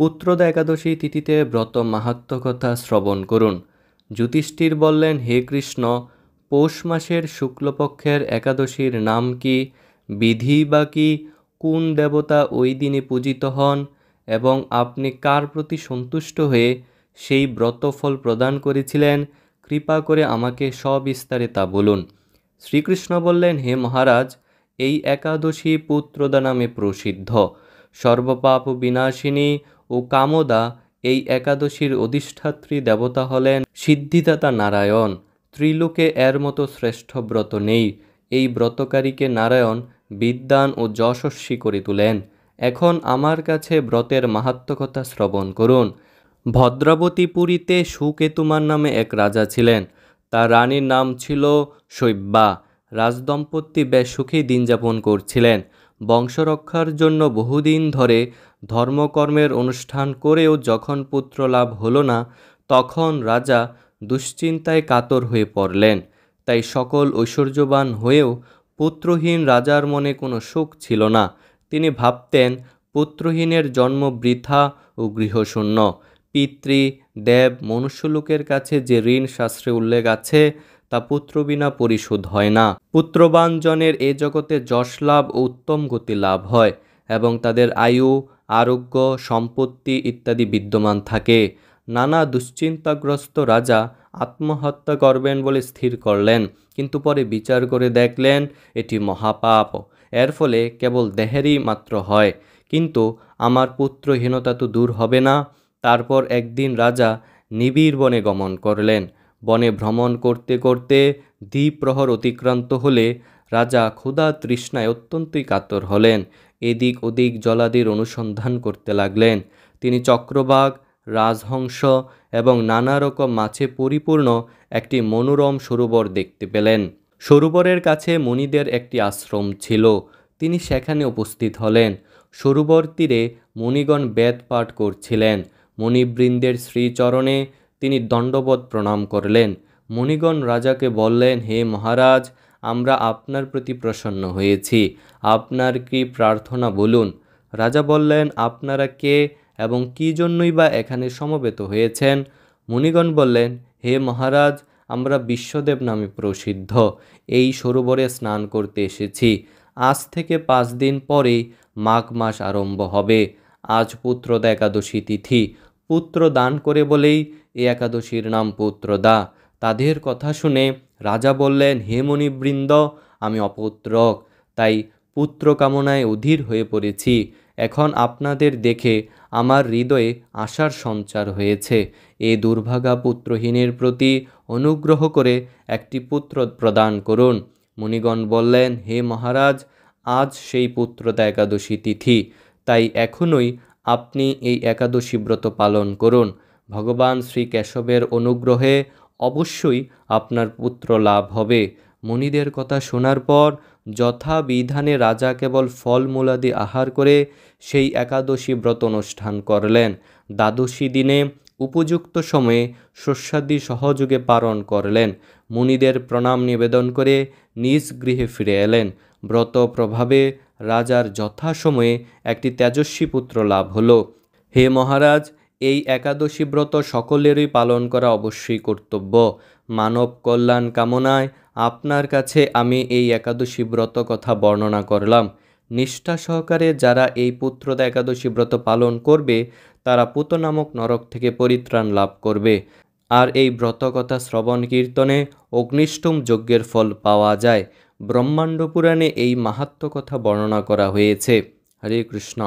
পুত্রদা একাদশী তিথিতে ব্রত মাহাত্ম্য কথা শ্রবণ করুন। যুধিষ্ঠির বললেন, হে কৃষ্ণ, পৌষ মাসের শুক্লপক্ষের একাদশীর নাম কি, বিধি বা কি, কোন দেবতা ওই দিনে পূজিত হন এবং আপনি কার প্রতি সন্তুষ্ট হয়ে সেই ব্রতফল প্রদান করেছিলেন, কৃপা করে আমাকে সবিস্তারে তা বলুন। শ্রীকৃষ্ণ বললেন, হে মহারাজ, এই একাদশী পুত্রদা নামে প্রসিদ্ধ। সর্বপাপ বিনাশিনী ও কামদা এই একাদশীর অধিষ্ঠাত্রী দেবতা হলেন সিদ্ধিদাতা নারায়ণ। ত্রিলোকে এর মতো শ্রেষ্ঠ ব্রত নেই। এই ব্রতকারীকে নারায়ণ বিদ্বান ও যশস্বী করে তোলেন। এখন আমার কাছে ব্রতের মাহাত্ম্য কথা শ্রবণ করুন। ভদ্রাবতীপুরীতে সুকেতুমান নামে এক রাজা ছিলেন। তার রানীর নাম ছিল শৈব্যা। রাজদম্পতি বেশ সুখী দিন যাপন করছিলেন। বংশরক্ষার জন্য বহুদিন ধরে ধর্মকর্মের অনুষ্ঠান করেও যখন পুত্র লাভ হলো না, তখন রাজা দুশ্চিন্তায় কাতর হয়ে পড়লেন। তাই সকল ঐশ্বর্যবান হয়েও পুত্রহীন রাজার মনে কোনো সুখ ছিল না। তিনি ভাবতেন, পুত্রহীনের জন্ম বৃথা ও গৃহশূন্য। পিতৃ, দেব, মনুষ্যলোকের কাছে যে ঋণ শাস্ত্রে উল্লেখ আছে, তা পুত্র বিনা পরিশোধ হয় না। পুত্রবান জনের এ জগতে যশ লাভ ও উত্তম গতি লাভ হয় এবং তাদের আয়ু, আরোগ্য, সম্পত্তি ইত্যাদি বিদ্যমান থাকে। নানা দুশ্চিন্তাগ্রস্ত রাজা আত্মহত্যা করবেন বলে স্থির করলেন, কিন্তু পরে বিচার করে দেখলেন এটি মহাপাপ। এর ফলে কেবল দেহেরই মাত্র হয়, কিন্তু আমার পুত্রহীনতা তো দূর হবে না। তারপর একদিন রাজা নিবিড় বনে গমন করলেন। বনে ভ্রমণ করতে করতে দ্বিপ্রহর অতিক্রান্ত হলে রাজা ক্ষুধা তৃষ্ণায় অত্যন্তই কাতর হলেন। এদিক ওদিক জলাদির অনুসন্ধান করতে লাগলেন। তিনি চক্রবাক, রাজহংস এবং নানা রকম মাছে পরিপূর্ণ একটি মনোরম সরোবর দেখতে পেলেন। সরোবরের কাছে মুনিদের একটি আশ্রম ছিল। তিনি সেখানে উপস্থিত হলেন। সরোবর তীরে মুনিগণ বেদ পাঠ করছিলেন। মুনিবৃন্দের শ্রীচরণে তিনি দণ্ডবৎ প্রণাম করলেন। মুনিগণ রাজাকে বললেন, হে মহারাজ, আমরা আপনার প্রতি প্রসন্ন হয়েছি। আপনার কি প্রার্থনা বলুন। রাজা বললেন, আপনারা কে এবং কি জন্যই বা এখানে সমবেত হয়েছেন? মুনিগণ বললেন, হে মহারাজ, আমরা বিশ্বদেব নামে প্রসিদ্ধ এই সরোবরে স্নান করতে এসেছি। আজ থেকে 5 দিন পরেই মাঘ মাস আরম্ভ হবে। আজ পুত্রদা একাদশী তিথি। পুত্র দান করে বলেই এই একাদশীর নাম পুত্রদা। তাদের কথা শুনে রাজা বললেন, হে মুনিবৃন্দ, আমি অপুত্রক, তাই পুত্র কামনায় অধীর হয়ে পড়েছি। এখন আপনাদের দেখে আমার হৃদয়ে আশার সঞ্চার হয়েছে। এ দুর্ভাগা পুত্রহীনের প্রতি অনুগ্রহ করে একটি পুত্র প্রদান করুন। মুনিগণ বললেন, হে মহারাজ, আজ সেই পুত্রদা একাদশী তিথি, তাই এখনই আপনি এই একাদশী ব্রত পালন করুন। ভগবান শ্রী কেশবের অনুগ্রহে অবশ্যই আপনার পুত্র লাভ হবে। মুনিদের কথা শোনার পর যথাবিধানে রাজা কেবল ফলমূলাদি আহার করে সেই একাদশী ব্রত অনুষ্ঠান করলেন। দ্বাদশী দিনে উপযুক্ত সময়ে শস্যাদি সহযোগে পালন করলেন। মুনিদের প্রণাম নিবেদন করে নিজ গৃহে ফিরে এলেন। ব্রত প্রভাবে রাজার যথাসময়ে একটি তেজস্বী পুত্র লাভ হলো। হে মহারাজ, এই একাদশী ব্রত সকলেরই পালন করা অবশ্যই কর্তব্য। মানব কল্যাণ কামনায় আপনার কাছে আমি এই একাদশী ব্রত কথা বর্ণনা করলাম। নিষ্ঠা সহকারে যারা এই পুত্রদা একাদশী ব্রত পালন করবে, তারা পুত নামক নরক থেকে পরিত্রাণ লাভ করবে। আর এই ব্রত কথা শ্রবণ কীর্তনে অগ্নিষ্ঠম যজ্ঞের ফল পাওয়া যায়। ব্রহ্মাণ্ড পুরাণে এই মাহাত্ম্য কথা বর্ণনা করা হয়েছে। হরে কৃষ্ণ।